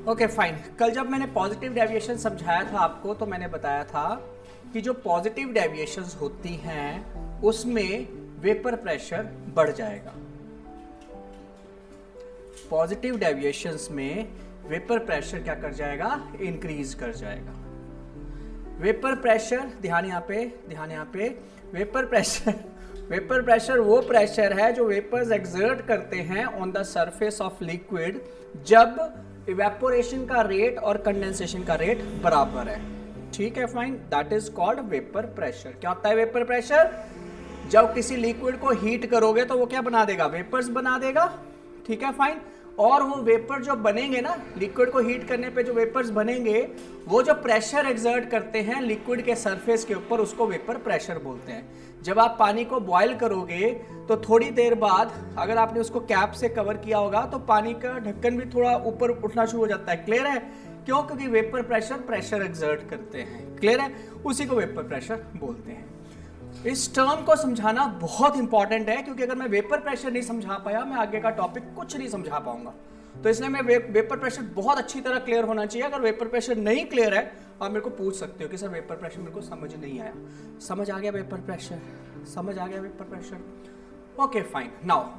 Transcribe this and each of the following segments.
Okay fine. कल जब मैंने पॉजिटिव डेविएशन समझाया था आपको तो मैंने बताया था कि जो पॉजिटिव डेविएशंस होती हैं उसमें वेपर प्रेशर बढ़ जाएगा। पॉजिटिव डेविएशंस में वेपर प्रेशर क्या कर जाएगा? इंक्रीज कर जाएगा। वेपर प्रेशर, ध्यान यहाँ पे वेपर प्रेशर वो प्रेशर है जो वेपर्स एक्सर्ट करते हैं on the surface of liquid जब इवेपोरेशन का रेट और कंडेंसेशन का रेट बराबर है। ठीक है, fine. That is called vapour pressure. क्या होता है वेपर प्रेशर? जब किसी लिक्विड को हीट करोगे तो वो क्या बना देगा? वेपर्स बना देगा। ठीक है, फाइन। और वो वेपर जो बनेंगे ना, लिक्विड को हीट करने पे जो वेपर्स बनेंगे वो जो प्रेशर एक्सर्ट करते हैं लिक्विड के सरफेस के ऊपर, उसको वेपर प्रेशर बोलते हैं। जब आप पानी को बॉयल करोगे तो थोड़ी देर बाद अगर आपने उसको कैप से कवर किया होगा तो पानी का ढक्कन भी थोड़ा ऊपर उठना शुरू हो जाता है। क्लियर है? क्यों? क्योंकि वेपर प्रेशर एक्सर्ट करते हैं। क्लियर है? उसी को वेपर प्रेशर बोलते हैं। इस टर्म को समझाना बहुत इंपॉर्टेंट है क्योंकि अगर मैं वेपर प्रेशर नहीं समझा पाया मैं आगे का टॉपिक कुछ नहीं समझा पाऊंगा। तो इसलिए मैं वेपर प्रेशर बहुत अच्छी तरह क्लियर होना चाहिए। अगर वेपर प्रेशर नहीं क्लियर है आप मेरे को पूछ सकते हो कि सर वेपर प्रेशर मेरे को समझ नहीं आया। समझ आ गया वेपर प्रेशर? समझ आ गया vapour pressure? Okay fine. Now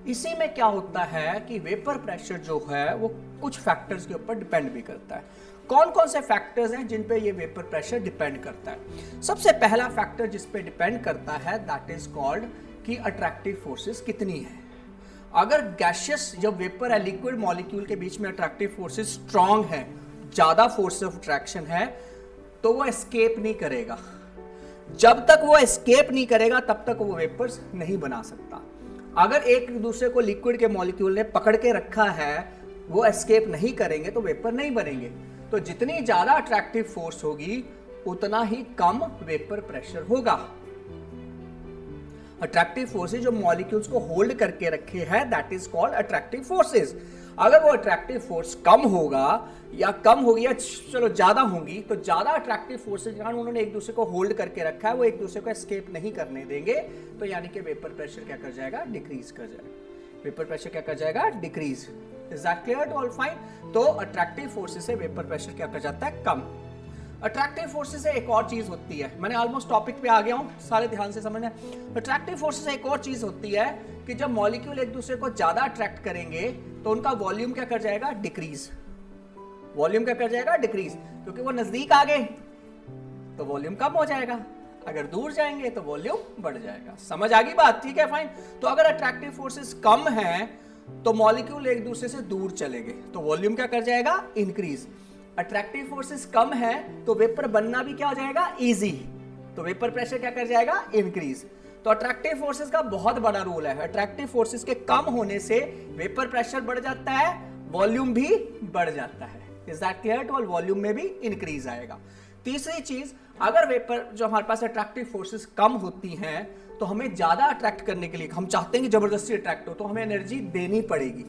इसी में क्या होता है कि वेपर प्रेशर जो है वो कुछ फैक्टर्स के ऊपर डिपेंड भी करता है। कौन कौन से फैक्टर्स हैं जिन पे ये वेपर प्रेशर डिपेंड करता है? सबसे पहला फैक्टर जिस पे डिपेंड करता है दैट इज कॉल्ड कि अट्रैक्टिव फोर्सेस कितनी है। अगर गैसियस, जब वेपर है, लिक्विड मॉलिक्यूल के बीच में अट्रैक्टिव फोर्सेस स्ट्रांग है, ज्यादा फोर्स ऑफ अट्रैक्शन है, तो वो एस्केप नहीं करेगा। जब तक वो एस्केप नहीं करेगा तब तक वो वेपर्स नहीं बना सकता। अगर एक दूसरे को लिक्विड के मॉलिक्यूल ने पकड़ के रखा है, वो एस्केप नहीं करेंगे तो वेपर नहीं बनेंगे। तो जितनी ज्यादा अट्रैक्टिव फोर्स होगी उतना ही कम वेपर प्रेशर होगा। अट्रैक्टिव फोर्सेस जो मॉलिक्यूल्स को होल्ड करके रखे हैं that is called attractive forces. अगर वो अट्रैक्टिव फोर्स कम होगा या कम होगी या चलो ज्यादा होंगी तो ज्यादा अट्रैक्टिव फोर्सेस कारण उन्होंने एक दूसरे को होल्ड करके रखा है, वो एक दूसरे को एस्केप नहीं करने देंगे। तो यानी कि वेपर प्रेशर क्या कर जाएगा? डिक्रीज कर जाएगा। वेपर प्रेशर क्या कर जाएगा? Decrease. Is that clear to all? Fine. तो अट्रैक्टिव फोर्सेस से वेपर प्रेशर क्या कर जाता है? कम। अट्रैक्टिव फोर्सेस से एक और चीज होती है, मैंने ऑलमोस्ट टॉपिक पे आ गया हूं, सारे ध्यान से समझना। अट्रैक्टिव फोर्सेस से एक और चीज होती है कि जब मॉलिक्यूल एक दूसरे को ज्यादा अट्रैक्ट करेंगे तो उनका वॉल्यूम क्या कर जाएगा? डिक्रीज। वॉल्यूम क्या कर जाएगा? डिक्रीज। क्योंकि वो नजदीक आ गए तो वॉल्यूम कम हो जाएगा, अगर दूर जाएंगे तो वॉल्यूम बढ़ जाएगा। समझ आ गई बात? ठीक है, फाइन। तो अगर अट्रैक्टिव फोर्सेस कम है तो मॉलिक्यूल एक दूसरे से दूर चलेंगे तो वॉल्यूम क्या कर जाएगा? इंक्रीज। अट्रैक्टिव फोर्सेस कम है तो वेपर बनना भी क्या हो जाएगा? इजी। तो वेपर प्रेशर क्या कर जाएगा? इंक्रीज। तो अट्रैक्टिव फोर्सेस का बहुत बड़ा रोल है। अट्रैक्टिव फोर्सेस के कम होने से वेपर प्रेशर बढ़ जाता है, वॉल्यूम भी बढ़ जाता है। Is that clear to all? Volume में भी इंक्रीज आएगा। तीसरी चीज, अगर वेपर जो हमारे पास अट्रैक्टिव फोर्सेस कम होती हैं तो हमें ज्यादा अट्रैक्ट करने के लिए, हम चाहते हैं कि जबरदस्ती अट्रैक्ट हो, तो हमें एनर्जी देनी पड़ेगी।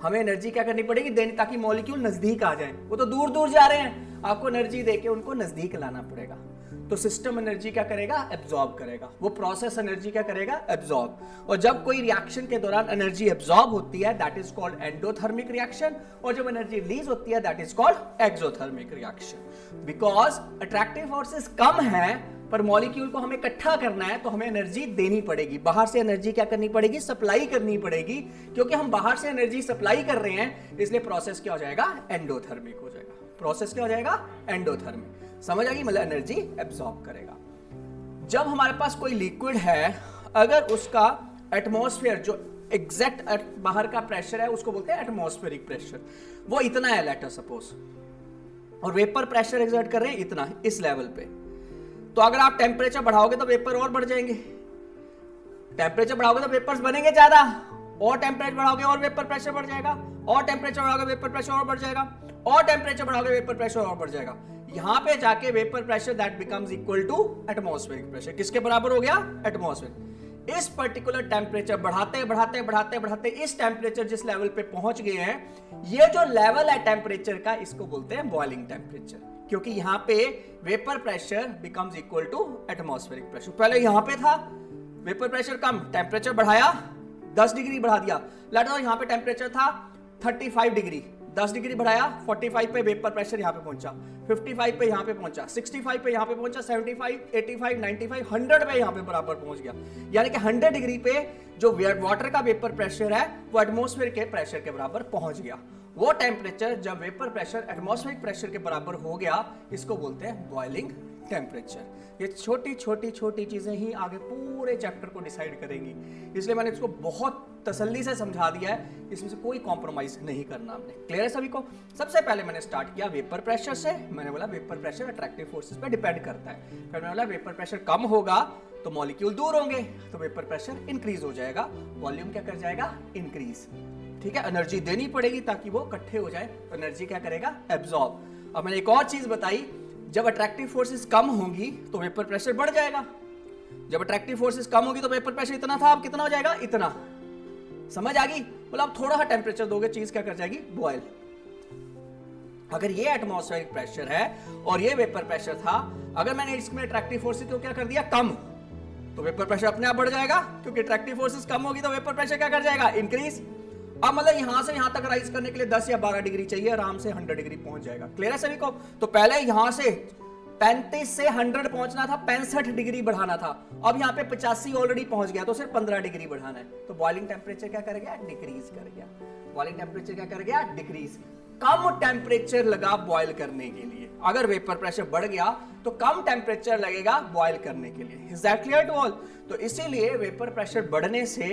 हमें एनर्जी क्या करनी पड़ेगी? देनी, ताकि मॉलिक्यूल नजदीक आ जाए। वो तो दूर दूर जा रहे हैं, आपको एनर्जी देके उनको नजदीक लाना पड़ेगा। तो सिस्टम एनर्जी क्या करेगा? एब्जॉर्ब करेगा। वो प्रोसेस एनर्जी क्या करेगा? एब्जॉर्ब। और जब कोई रिएक्शन के दौरान एनर्जी एब्जॉर्ब होती है that is called endothermic reaction, और जब एनर्जी रिलीज होती है that is called exothermic reaction. Because attractive forces कम है पर मॉलिक्यूल को हमें इकट्ठा करना है तो हमें एनर्जी देनी पड़ेगी, बाहर से एनर्जी क्या करनी पड़ेगी? सप्लाई करनी पड़ेगी। क्योंकि हम बाहर से एनर्जी सप्लाई कर रहे हैं इसलिए प्रोसेस क्या हो जाएगा? एंडोथर्मिक हो जाएगा। प्रोसेस क्या हो जाएगा? एंडोथर्मिक। समझ आ गई? मतलब एनर्जी एब्सॉर्ब करेगा। जब हमारे पास कोई लिक्विड है, अगर उसका एटमॉस्फेयर जो एग्जैक्ट बाहर का प्रेशर है उसको बोलते हैं एटमॉस्फेरिक प्रेशर, वो इतना है लेट अस सपोज, और वेपर प्रेशर एक्सर्ट कर रहे हैं इतना, इस लेवल पे, तो अगर आप टेम्परेचर बढ़ाओगे तो वेपर और बढ़ जाएंगे। टेम्परेचर बढ़ाओगे तो वेपर्स बनेंगे ज्यादा, और टेम्परेचर बढ़ाओगे और वेपर प्रेशर बढ़ जाएगा, और टेम्परेचर बढ़ाओगे वेपर प्रेशर और बढ़ जाएगा, और टेम्परेचर बढ़ाओगे वेपर प्रेशर और बढ़ जाएगा। यहां पे जाके vapour pressure that becomes equal to atmospheric pressure. किसके बराबर हो गया? एटमॉस्फेयर। इस पर्टिकुलर टेम्परेचर बढ़ाते बढ़ाते बढ़ाते बढ़ाते इस टेम्परेचर जिस लेवल पे पहुंच गए हैं, ये जो लेवल है टेम्परेचर का, इसको बोलते हैं बॉइलिंग टेम्परेचर। क्योंकि यहां पे vapour pressure becomes equal to atmospheric pressure. पहले यहां पे था वेपर प्रेशर कम, टेम्परेचर बढ़ाया 10 डिग्री बढ़ा दिया, लेट सपोज यहां पे टेम्परेचर था 35 डिग्री, 10 डिग्री बढ़ाया, 45 पे वेपर प्रेशर यहाँ पे पहुंचा, 55 पे यहाँ पे पहुंचा, 65 पे यहाँ पे पहुंचा, 75, 85, 95, 100 पे यहाँ पे बराबर पहुंच गया। यानी कि 100 डिग्री पे जो वाटर का वेपर प्रेशर है वो एटमॉस्फेयर के प्रेशर के बराबर पहुंच गया। वो टेम्परेचर जब वेपर प्रेशर एटमॉस्फेरिक प्रेशर के बराबर हो गया, इसको बोलते हैं बॉइलिंग टेम्परेचर। ये छोटी छोटी छोटी चीजें ही आगे पूरे चैप्टर को डिसाइड करेंगी, इसलिए मैंने इसको बहुत तसल्ली से समझा दिया है, इसमें से कोई कॉम्प्रोमाइज नहीं करना हमने। क्लियर है सभी को? सबसे पहले मैंने स्टार्ट किया वेपर प्रेशर से। मैंने बोला वेपर प्रेशर अट्रैक्टिव फोर्सेस पे डिपेंड करता है। फिर मैंने बोला वेपर प्रेशर कम होगा तो मॉलिक्यूल दूर होंगे, तो वेपर प्रेशर इंक्रीज हो जाएगा, वॉल्यूम क्या कर जाएगा? इंक्रीज। ठीक है, एनर्जी देनी पड़ेगी ताकि वो इकट्ठे हो जाए, तो एनर्जी क्या करेगा? एब्जॉर्ब। अब मैंने एक और चीज बताई, जब अट्रैक्टिव फोर्सेस कम होंगी तो वेपर प्रेशर बढ़ जाएगा। जब अट्रैक्टिव फोर्सेस कम होगी तो वेपर प्रेशर इतना था, अब कितना हो जाएगा? इतना। समझ आ गई? बोला अब थोड़ा सा टेम्परेचर दोगे, चीज क्या कर जाएगी? बॉयल। अगर ये एटमॉस्फेरिक प्रेशर है और ये वेपर प्रेशर था, अगर मैंने इसमें अट्रैक्टिव फोर्सेस को क्या कर दिया? कम, तो वेपर प्रेशर अपने आप बढ़ जाएगा, क्योंकि अट्रैक्टिव फोर्सेस कम होगी तो वेपर प्रेशर क्या कर जाएगा? इंक्रीज। अब मतलब यहां से यहां तक राइज करने के लिए 10 या 12 डिग्री चाहिए, आराम से 100 डिग्री पहुंच जाएगा। क्लियर है सभी को? तो पहले यहां से 35 से 100 पहुंचना था, 65 डिग्री बढ़ाना था। अब यहां पे 85 ऑलरेडी पहुंच गया, तो सिर्फ 15 डिग्री बढ़ाना है। तो बॉइलिंग टेम्परेचर क्या कर गया? डिक्रीज कर गया। बॉइलिंग टेम्परेचर क्या कर गया? डिक्रीज। कम टेम्परेचर लगा बॉयल करने के लिए। अगर वेपर प्रेशर बढ़ गया तो कम टेम्परेचर लगेगा बॉयल करने के लिए। Is that clear to all? तो इसीलिए वेपर प्रेशर बढ़ने से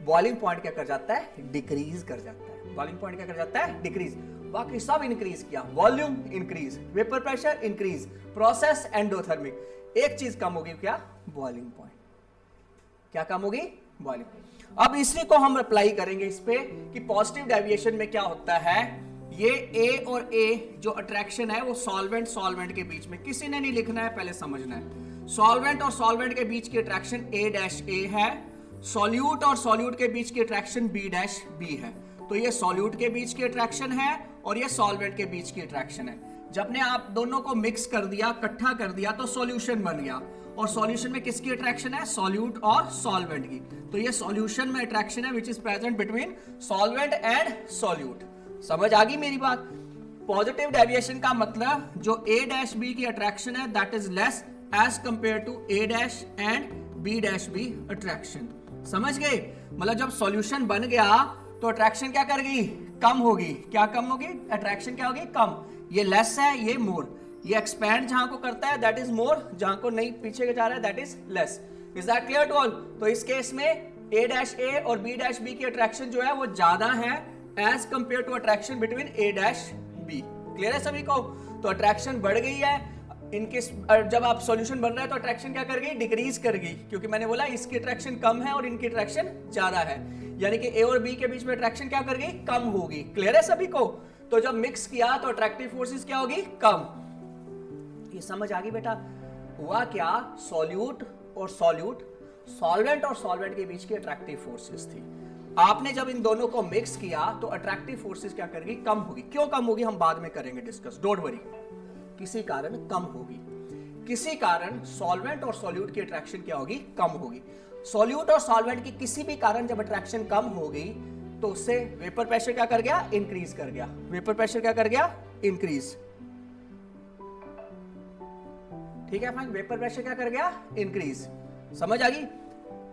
बॉइलिंग पॉइंट क्या कर जाता है? डिक्रीज कर जाता है। बॉइलिंग पॉइंट क्या कर जाता है? डिक्रीज। बाकी सब इंक्रीज किया, volume increase, vapour pressure increase, process endothermic. एक चीज कम होगी, क्या? Boiling point. क्या कम होगी? बॉइलिंग। अब इसी को हम अप्लाई करेंगे इस पे कि पॉजिटिव डेविएशन में क्या होता है। ये A और A जो अट्रैक्शन है वो सॉल्वेंट सॉल्वेंट के बीच में, किसी ने नहीं लिखना है, पहले समझना है। सॉल्वेंट और सॉल्वेंट के बीच की अट्रैक्शन A' है, सॉल्यूट और सॉल्यूट के बीच की अट्रैक्शन B' है। तो ये सॉल्यूट के बीच की अट्रैक्शन है और ये सॉल्वेंट के बीच की अट्रैक्शन है। जब ने आप दोनों को मिक्स कर दिया, इकट्ठा कर दिया, तो सॉल्यूशन बन गया। और सॉल्यूशन में किसकी अट्रैक्शन है? सॉल्यूट और सॉल्वेंट की। तो ये सॉल्यूशन में अट्रैक्शन है which is present between solvent and solute. समझ आ गई मेरी बात? पॉजिटिव डेविएशन का मतलब जो A' की अट्रैक्शन है that is less as compare to A' and B' attraction. समझ गए? मतलब जब सॉल्यूशन बन गया तो अट्रैक्शन क्या कर गई? कम होगी। क्या कम होगी? अट्रैक्शन क्या होगी? कम। ये लेस है, ये मोर। ये एक्सपैंड जहां को करता है दैट इज मोर, जहां को नहीं पीछे जा रहा है that is less. Is that clear to all? तो इस केस में A' और B' की अट्रैक्शन जो है वो ज्यादा है as compare to attraction between A' clear है सभी को? तो अट्रैक्शन बढ़ गई है इनके। जब आप सॉल्यूशन बन रहा है तो अट्रैक्शन क्या कर गई? डिक्रीज कर गई, क्योंकि मैंने बोला इसकी अट्रैक्शन कम है और इनकी अट्रैक्शन ज्यादा है। यानी कि A और B के बीच में अट्रैक्शन क्या कर गई? कम होगी। क्लियर है सभी को? तो जब मिक्स किया तो अट्रैक्टिव फोर्सेस क्या होगी? कम। ये समझ आ गई बेटा? हुआ क्या? सॉल्यूट और सॉल्यूट, सॉल्वेंट और सॉल्वेंट के बीच की अट्रैक्टिव फोर्सेस थी। आपने जब इन दोनों को मिक्स किया तो अट्रैक्टिव फोर्सेस क्या करेगी? कम होगी। क्यों कम होगी हम बाद में करेंगे डिस्कस, डोंट वरी। किसी कारण कम होगी, किसी कारण सॉल्वेंट और सॉल्यूट की अट्रैक्शन क्या होगी? कम होगी। सॉल्यूट और सॉल्वेंट की किसी भी कारण जब अट्रैक्शन कम हो गई तो उससे वेपर प्रेशर क्या कर गया? इंक्रीज कर गया। वेपर प्रेशर क्या कर गया? इंक्रीज। ठीक है फाइन? वेपर प्रेशर क्या कर गया? इंक्रीज। समझ आ गई?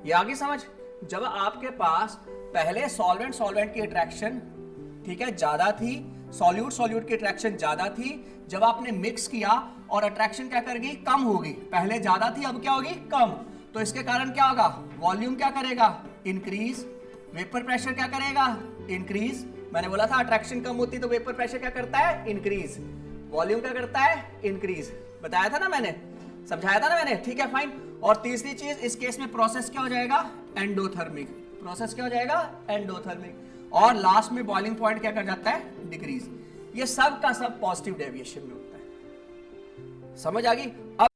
ये आ गई समझ? जब आपके पास पहले सॉल्वेंट सॉल्वेंट की अट्रैक्शन ठीक है ज्यादा थी, सॉल्यूट सॉल्यूट की अट्रैक्शन ज्यादा थी, जब आपने मिक्स किया और अट्रैक्शन क्या कर गई? कम होगी। पहले ज्यादा थी, अब क्या होगी? कम। तो इसके कारण क्या होगा? वॉल्यूम क्या करेगा? इंक्रीज। वेपर प्रेशर क्या करेगा? इंक्रीज। मैंने बोला था अट्रैक्शन कम होती तो वेपर प्रेशर क्या करता है? इंक्रीज। वॉल्यूम क्या करता है? इंक्रीज। बताया था ना मैंने, समझाया था ना मैंने। ठीक है फाइन। और तीसरी चीज इस केस में प्रोसेस क्या हो जाएगा? एंडोथर्मिक। प्रोसेस क्या हो जाएगा? एंडोथर्मिक। और लास्ट में बॉइलिंग पॉइंट क्या कर जाता है? डिक्रीज। ये सब का सब पॉजिटिव डेविएशन में होता है। समझ आ गई? अब